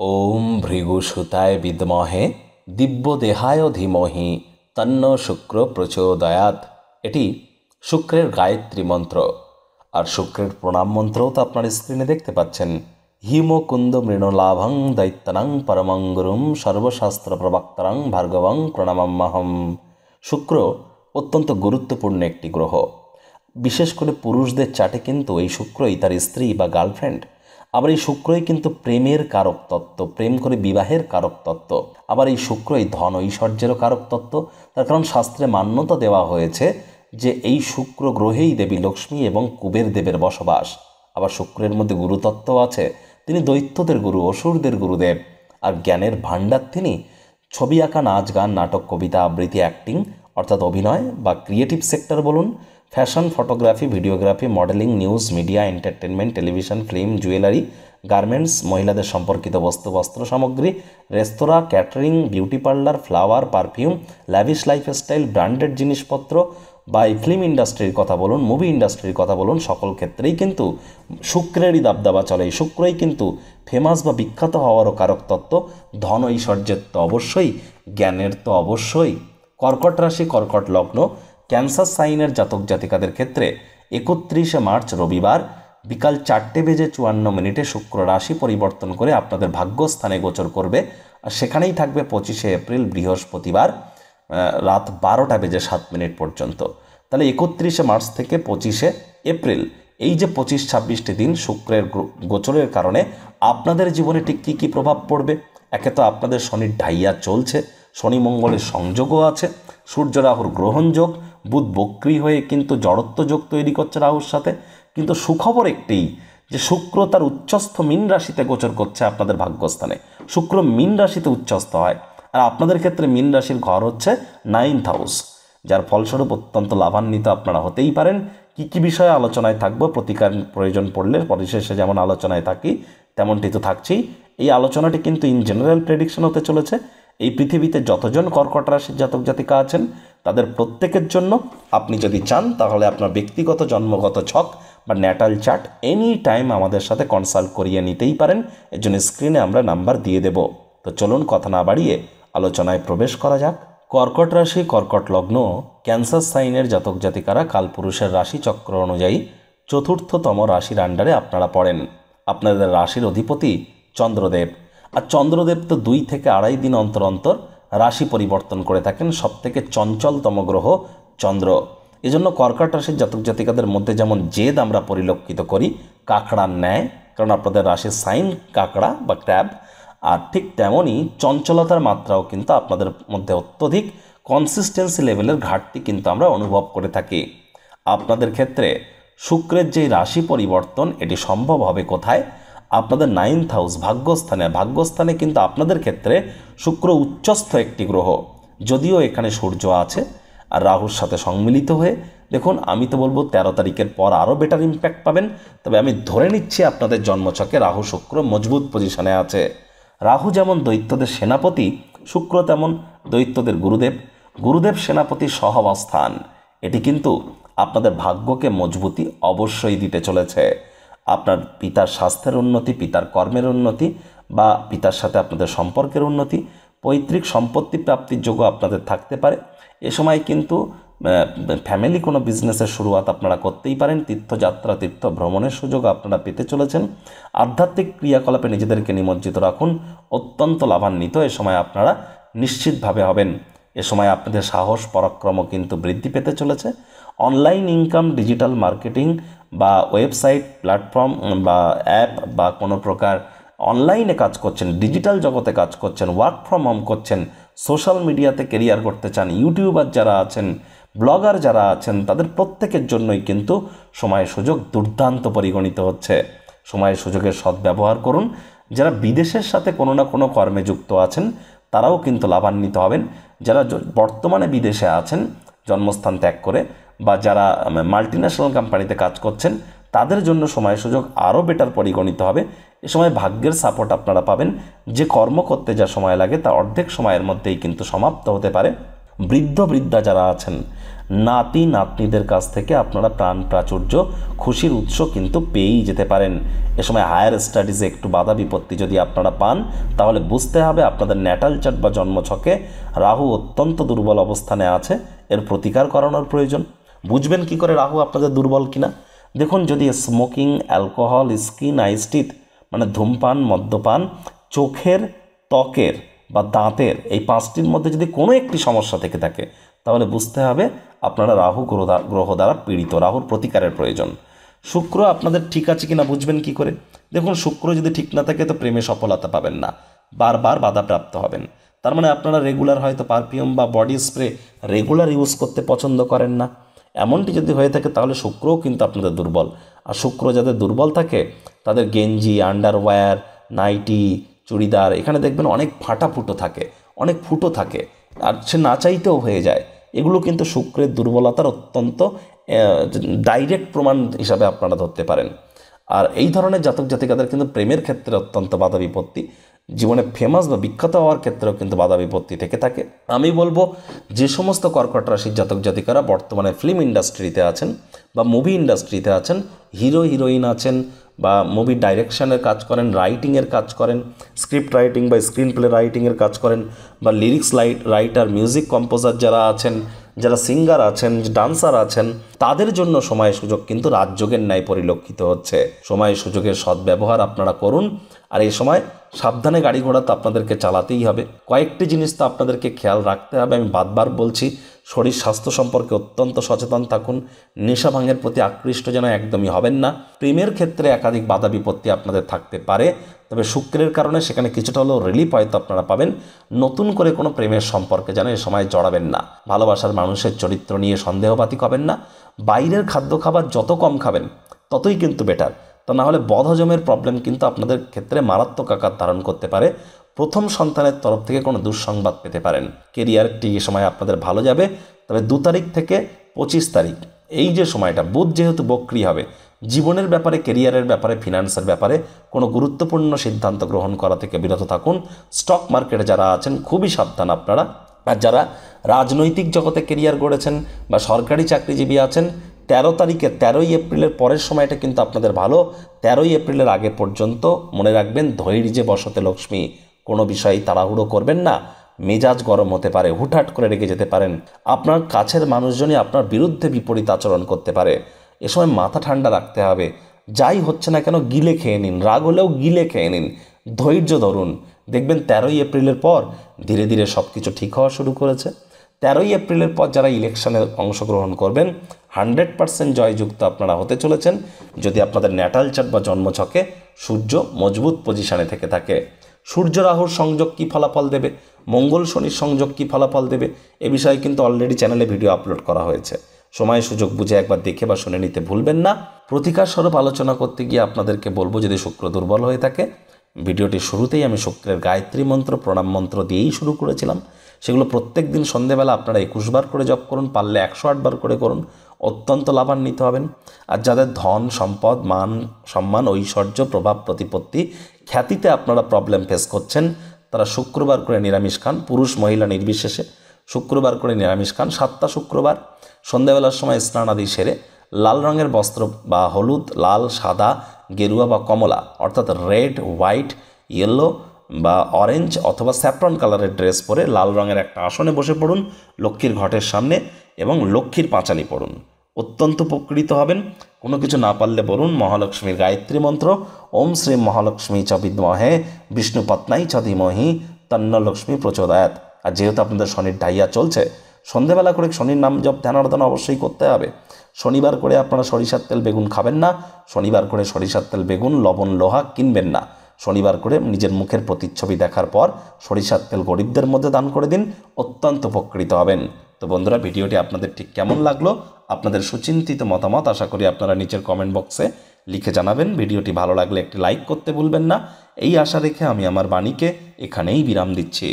ওম ভৃগুসুতায় বিদ্মহে দিব্যদেহায় ধীমহি তন্ন শুক্র প্রচোদয়াৎ। এটি শুক্রের গায়ত্রী মন্ত্র। আর শুক্রের প্রণাম মন্ত্রও তো আপনার স্ক্রিনে দেখতে পাচ্ছেন। হিমকুন্দ মৃণলাভং দৈত্যনাং পরমং গুরুম সর্বশাস্ত্র প্রবক্তারং ভার্গবং প্রণামাম্যহম। শুক্র অত্যন্ত গুরুত্বপূর্ণ একটি গ্রহ। বিশেষ করে পুরুষদের চাটে কিন্তু এই শুক্রই তার স্ত্রী বা গার্লফ্রেন্ড। আবার এই শুক্রই কিন্তু প্রেমের কারক তত্ত্ব, প্রেম করে বিবাহের কারক তত্ত্ব। আবার এই শুক্রই ধন ঐশ্বর্যেরও কারক তত্ত্ব। তার কারণ শাস্ত্রে মান্যতা দেওয়া হয়েছে যে এই শুক্র গ্রহেই দেবী লক্ষ্মী এবং কুবের দেবের বসবাস। আবার শুক্রের মধ্যে গুরুতত্ত্ব আছে, তিনি দৈত্যদের গুরু, অসুরদের গুরুদেব। আর জ্ঞানের ভাণ্ডার তিনি। ছবি আঁকা, নাচ গান, নাটক, কবিতা, আবৃত্তি, অ্যাক্টিং অর্থাৎ অভিনয় বা ক্রিয়েটিভ সেক্টর বলুন, fashion, photography, videography, modelling, news, media, entertainment, television, film, jewellery, garments, মহিলাদের সম্পর্কিত বস্তু, বস্ত্র সামগ্রী, restaurant, catering, beauty parlour, flower, perfume, lavish lifestyle, branded জিনিসপত্র বা এই ফিল্ম ইন্ডাস্ট্রির কথা বলুন, মুভি ইন্ডাস্ট্রির কথা বলুন, সকল ক্ষেত্রেই কিন্তু শুক্রেরই দাবদাবা চলে। এই শুক্রই কিন্তু ফেমাস বা বিখ্যাত হওয়ারও কারক তত্ত্ব। ধন ঐশ্বর্যের তো অবশ্যই, জ্ঞানের তো অবশ্যই। কর্কট রাশি, কর্কট লগ্ন, ক্যান্সার সাইনের জাতক জাতিকাদের ক্ষেত্রে 31শে মার্চ রবিবার বিকাল 4:54 শুক্র রাশি পরিবর্তন করে আপনাদের ভাগ্যস্থানে গোচর করবে। আর সেখানেই থাকবে 25শে এপ্রিল বৃহস্পতিবার রাত 12:07 পর্যন্ত। তাহলে 31শে মার্চ থেকে 25শে এপ্রিল, এই যে 25-26টি দিন শুক্রের গোচরের কারণে আপনাদের জীবনে ঠিক কী কী প্রভাব পড়বে। একে তো আপনাদের শনির ঢাইয়া চলছে, শনি মঙ্গলের সংযোগও আছে, সূর্য রাহুর গ্রহণ যোগ, বুধ বক্রী হয়ে কিন্তু জড়ত্ব যোগ তৈরি করছে রাহুর সাথে। কিন্তু সুখবর একটি, যে শুক্র তার উচ্চস্থ মীন রাশিতে গোচর করছে আপনাদের ভাগ্যস্থানে। শুক্র মীন রাশিতে উচ্চস্থ হয়, আর আপনাদের ক্ষেত্রে মীন রাশির ঘর হচ্ছে 9th হাউস, যার ফলস্বরূপ অত্যন্ত লাভান্বিত আপনারা হতেই পারেন। কী কী বিষয়ে আলোচনায় থাকবো, প্রতিকার প্রয়োজন পড়লে পরিশেষে যেমন আলোচনায় থাকি তেমনটি তো থাকছেই। এই আলোচনাটি কিন্তু ইন জেনারেল প্রেডিকশন হতে চলেছে। এই পৃথিবীতে যতজন কর্কট রাশির জাতক জাতিকা আছেন তাদের প্রত্যেকের জন্য, আপনি যদি চান তাহলে আপনার ব্যক্তিগত জন্মগত ছক বা ন্যাটাল চার্ট এনি টাইম আমাদের সাথে কনসাল্ট করিয়ে নিতেই পারেন। এর জন্য স্ক্রিনে আমরা নাম্বার দিয়ে দেব। তো চলুন কথা না বাড়িয়ে আলোচনায় প্রবেশ করা যাক। কর্কট রাশি, কর্কট লগ্ন, ক্যান্সার সাইনের জাতক জাতিকারা কালপুরুষের রাশি চক্র অনুযায়ী চতুর্থতম রাশির আন্ডারে আপনারা পড়েন। আপনাদের রাশির অধিপতি চন্দ্রদেব। আর চন্দ্রদেব তো 2 থেকে আড়াই দিন অন্তর অন্তর রাশি পরিবর্তন করে থাকেন। সবথেকে চঞ্চলতম গ্রহ চন্দ্র। এজন্য কর্কট রাশির জাতক জাতিকাদের মধ্যে যেমন জেদ আমরা পরিলক্ষিত করি কাঁকড়ার ন্যায়, কারণ আপনাদের রাশির সাইন কাঁকড়া বা ক্র্যাব, আর ঠিক তেমনই চঞ্চলতার মাত্রাও কিন্তু আপনাদের মধ্যে অত্যধিক, কনসিস্টেন্সি লেভেলের ঘাটতি কিন্তু আমরা অনুভব করে থাকি। আপনাদের ক্ষেত্রে শুক্রের যেই রাশি পরিবর্তন, এটি সম্ভব হবে কোথায়? আপনাদের 9th হাউস, ভাগ্যস্থানে। ভাগ্যস্থানে কিন্তু আপনাদের ক্ষেত্রে শুক্র উচ্চস্থ একটি গ্রহ, যদিও এখানে সূর্য আছে আর রাহুর সাথে সম্মিলিত হয়ে। দেখুন, আমি তো বলবো 13 তারিখের পর আরও বেটার ইম্প্যাক্ট পাবেন। তবে আমি ধরে নিচ্ছি আপনাদের জন্মছকে রাহু শুক্র মজবুত পজিশনে আছে। রাহু যেমন দৈত্যদের সেনাপতি, শুক্র তেমন দৈত্যদের গুরুদেব। গুরুদেব সেনাপতি সহাবস্থান, এটি কিন্তু আপনাদের ভাগ্যকে মজবুতি অবশ্যই দিতে চলেছে। আপনার পিতার স্বাস্থ্যের উন্নতি, পিতার কর্মের উন্নতি বা পিতার সাথে আপনাদের সম্পর্কের উন্নতি, পৈতৃক সম্পত্তি প্রাপ্তির যোগ্য আপনাদের থাকতে পারে। এ সময় কিন্তু ফ্যামিলি কোনো বিজনেসের শুরুয়াত আপনারা করতেই পারেন। তীর্থযাত্রা, তীর্থ ভ্রমণের সুযোগ আপনারা পেতে চলেছেন। আধ্যাত্মিক ক্রিয়াকলাপে নিজেদেরকে নিমজ্জিত রাখুন, অত্যন্ত লাভান্বিত এ সময় আপনারা নিশ্চিতভাবে হবেন। এ সময় আপনাদের সাহস পরাক্রম কিন্তু বৃদ্ধি পেতে চলেছে। অনলাইন ইনকাম, ডিজিটাল মার্কেটিং বা ওয়েবসাইট, প্ল্যাটফর্ম বা অ্যাপ বা কোনো প্রকার অনলাইনে কাজ করছেন, ডিজিটাল জগতে কাজ করছেন, ওয়ার্ক ফ্রম হোম করছেন, সোশ্যাল মিডিয়াতে কেরিয়ার করতে চান, ইউটিউবার যারা আছেন, ব্লগার যারা আছেন, তাদের প্রত্যেকের জন্যই কিন্তু সময় সুযোগ দুর্দান্ত পরিগণিত হচ্ছে। সময়ের সুযোগের সদ্ব্যবহার করুন। যারা বিদেশের সাথে কোনো না কোনো কর্মে যুক্ত আছেন তারাও কিন্তু লাভান্বিত হবেন। যারা বর্তমানে বিদেশে আছেন জন্মস্থান ত্যাগ করে, বা যারা মাল্টিন্যাশনাল কোম্পানিতে কাজ করছেন, তাদের জন্য সময় সুযোগ আরও বেটার পরিগণিত হবে। এ সময় ভাগ্যের সাপোর্ট আপনারা পাবেন। যে কর্ম করতে যা সময় লাগে তা অর্ধেক সময়ের মধ্যেই কিন্তু সমাপ্ত হতে পারে। বৃদ্ধ বৃদ্ধা যারা আছেন, নাতি নাতনিদের কাছ থেকে আপনারা প্রাণ প্রাচুর্য খুশির উৎস কিন্তু পেয়েই যেতে পারেন। এ সময় হায়ার স্টাডিজে একটু বাধা বিপত্তি যদি আপনারা পান তাহলে বুঝতে হবে আপনাদের ন্যাটাল চার্ট বা জন্মছকে রাহু অত্যন্ত দুর্বল অবস্থানে আছে, এর প্রতিকার করানোর প্রয়োজন। বুঝবেন কি করে রাহু আপনাদের দুর্বল কিনা? দেখুন, যদি স্মোকিং, অ্যালকোহল, স্কিন, আইস টিথ মানে ধূমপান, মদ্যপান, চোখের, ত্বকের বা দাঁতের এই 5টির মধ্যে যদি কোনো একটি সমস্যা থেকে থাকে তাহলে বুঝতে হবে আপনারা রাহু গ্রহ দ্বারা পীড়িত, রাহুর প্রতিকারের প্রয়োজন। শুক্র আপনাদের ঠিক আছে কিনা বুঝবেন কি করে? দেখুন, শুক্র যদি ঠিক না থাকে তো প্রেমে সফলতা পাবেন না, বারবার বাধাপ্রাপ্ত হবেন। তার মানে আপনারা রেগুলার হয়তো পারফিউম বা বডি স্প্রে রেগুলার ইউজ করতে পছন্দ করেন না। এমনটি যদি হয়ে থাকে তাহলে শুক্রও কিন্তু আপনাদের দুর্বল। আর শুক্র যাদের দুর্বল থাকে তাদের গেঞ্জি, আন্ডারওয়্যার, নাইটি, চুড়িদার এখানে দেখবেন অনেক ফাটা ফুটো থাকে, অনেক ফুটো থাকে, আর সে না চাইতেও হয়ে যায়। এগুলো কিন্তু শুক্রের দুর্বলতার অত্যন্ত ডাইরেক্ট প্রমাণ হিসাবে আপনারা ধরতে পারেন। আর এই ধরনের জাতক জাতিকাদের কিন্তু প্রেমের ক্ষেত্রে অত্যন্ত বাধা বিপত্তি, জীবনে ফেমাস বা বিখ্যাত হওয়ার ক্ষেত্রেও কিন্তু বাধা বিপত্তি থেকে থাকে। আমি বলবো যে সমস্ত কর্কট রাশির জাতক জাতিকারা বর্তমানে ফিল্ম ইন্ডাস্ট্রিতে আছেন বা মুভি ইন্ডাস্ট্রিতে আছেন, হিরো হিরোইন আছেন বা মুভি ডাইরেকশনের কাজ করেন, রাইটিংয়ের কাজ করেন, স্ক্রিপ্ট রাইটিং বা স্ক্রিন প্লে রাইটিংয়ের কাজ করেন, বা লিরিক্স রাইটার, মিউজিক কম্পোজার যারা আছেন, যারা সিঙ্গার আছেন, ডান্সার আছেন, তাদের জন্য সময় সুযোগ কিন্তু রাজযোগের ন্যায় পরিলক্ষিত হচ্ছে। সময় সুযোগের সদ্ব্যবহার আপনারা করুন। আর এই সময় সাবধানে গাড়ি ঘোড়া তো আপনাদেরকে চালাতেই হবে। কয়েকটি জিনিস তো আপনাদেরকে খেয়াল রাখতে হবে, আমি বারবার বলছি। শরীর স্বাস্থ্য সম্পর্কে অত্যন্ত সচেতন থাকুন। নেশা ভাঙের প্রতি আকৃষ্ট যেন একদমই হবেন না। প্রেমের ক্ষেত্রে একাধিক বাধা বিপত্তি আপনাদের থাকতে পারে, তবে শুক্রের কারণে সেখানে কিছুটা হলেও রিলিফ হয়তো আপনারা পাবেন। নতুন করে কোনো প্রেমের সম্পর্কে যেন এ সময় জড়াবেন না। ভালোবাসার মানুষের চরিত্র নিয়ে সন্দেহবাতিক হবেন না। বাইরের খাদ্য খাবার যত কম খাবেন ততই কিন্তু বেটার। তা না হলে বদহজমের প্রবলেম কিন্তু আপনাদের ক্ষেত্রে মারাত্মক আকার ধারণ করতে পারে। প্রথম সন্তানের তরফ থেকে কোনো দুঃসংবাদ পেতে পারেন। কেরিয়ারটি এই সময় আপনাদের ভালো যাবে, তবে 2 তারিখ থেকে 25 তারিখ এই যে সময়টা, বুধ যেহেতু বক্রী হবে, জীবনের ব্যাপারে, কেরিয়ারের ব্যাপারে, ফিনান্সের ব্যাপারে কোনো গুরুত্বপূর্ণ সিদ্ধান্ত গ্রহণ করা থেকে বিরত থাকুন। স্টক মার্কেটে যারা আছেন খুবই সাবধান আপনারা। আর যারা রাজনৈতিক জগতে কেরিয়ার গড়েছেন বা সরকারি চাকরিজীবী আছেন, 13 এপ্রিলের পরের সময়টা কিন্তু আপনাদের ভালো। 13 এপ্রিলের আগে পর্যন্ত মনে রাখবেন, ধৈর্যে বসতে লক্ষ্মী। কোনো বিষয় তাড়াহুড়ো করবেন না, মেজাজ গরম হতে পারে, হুটহাট করে রেগে যেতে পারেন। আপনার কাছের মানুষজনই আপনার বিরুদ্ধে বিপরীত আচরণ করতে পারে। এ সময় মাথা ঠান্ডা রাখতে হবে। যাই হচ্ছে না কেন গিলে খেয়ে নিন, রাগ হলেও গিলে খেয়ে নিন, ধৈর্য ধরুন। দেখবেন 13 এপ্রিলের পর ধীরে ধীরে সব কিছু ঠিক হওয়া শুরু করেছে। 13 এপ্রিলের পর যারা ইলেকশনে অংশগ্রহণ করবেন 100% জয়যুক্ত আপনারা হতে চলেছেন, যদি আপনাদের ন্যাটাল চার্ট বা জন্মছকে সূর্য মজবুত পজিশনে থেকে থাকে। সূর্য রাহুর সংযোগ কী ফলাফল দেবে, মঙ্গল শনির সংযোগ কী ফলাফল দেবে, এ বিষয়ে কিন্তু অলরেডি চ্যানেলে ভিডিও আপলোড করা হয়েছে। সময় সুযোগ বুঝে একবার দেখে বা শুনে নিতে ভুলবেন না। প্রতিকার স্বরূপ আলোচনা করতে গিয়ে আপনাদেরকে বলবো, যদি শুক্র দুর্বল হয়ে থাকে, ভিডিওটির শুরুতেই আমি শুক্রের গায়ত্রী মন্ত্র, প্রণাম মন্ত্র দিয়েই শুরু করেছিলাম। সেগুলো প্রত্যেক দিন সন্ধেবেলা আপনারা 21 বার করে জপ করুন, পারলে 108 বার করে করুন, অত্যন্ত লাভান্বিত হবেন। আর যাদের ধন সম্পদ, মান সম্মান, ঐশ্বর্য, প্রভাব প্রতিপত্তি, খ্যাতিতে আপনারা প্রবলেম ফেস করছেন, তারা শুক্রবার করে নিরামিষ খান, পুরুষ মহিলা নির্বিশেষে শুক্রবার করে নিরামিষ খান। 7টা শুক্রবার সন্ধেবেলার সময় স্নান আদি সেরে লাল রঙের বস্ত্র বা হলুদ, লাল, সাদা, গেরুয়া বা কমলা অর্থাৎ রেড, হোয়াইট, ইয়েলো বা অরেঞ্জ অথবা স্যাফরন কালারের ড্রেস পরে লাল রঙের একটা আসনে বসে পড়ুন লক্ষ্মীর ঘটের সামনে এবং লক্ষ্মীর পাঁচালি পড়ুন। অত্যন্ত উপকৃত হবেন। কোনো কিছু না পারলে বলুন মহালক্ষ্মীর গায়ত্রী মন্ত্র, ওম শ্রী মহালক্ষ্মী চ বিদ্মহে বিষ্ণুপত্নাই চ ধীমহি তন্ন লক্ষ্মী প্রচোদয়াৎ। আর যেহেতু আপনাদের শনির ডাইয়া চলছে, সন্ধেবেলা করে শনির নাম জপ ধ্যান আরাধনা অবশ্যই করতে হবে। শনিবার করে আপনারা সরিষার তেল বেগুন খাবেন না। শনিবার করে সরিষার তেল বেগুন, লবণ, লোহা কিনবেন না। শনিবার করে নিজের মুখের প্রতিচ্ছবি দেখার পর সরিষার তেল গরিবদের মধ্যে দান করে দিন, অত্যন্ত উপকৃত হবেন। তো বন্ধুরা, ভিডিওটি আপনাদের ঠিক কেমন লাগলো, আপনাদের সুচিন্তিত মতামত আশা করি আপনারা নিচের কমেন্ট বক্সে লিখে জানাবেন। ভিডিওটি ভালো লাগলে একটি লাইক করতে ভুলবেন না। এই আশা রেখে আমি আমার বাণীকে এখানেই বিরাম দিচ্ছি।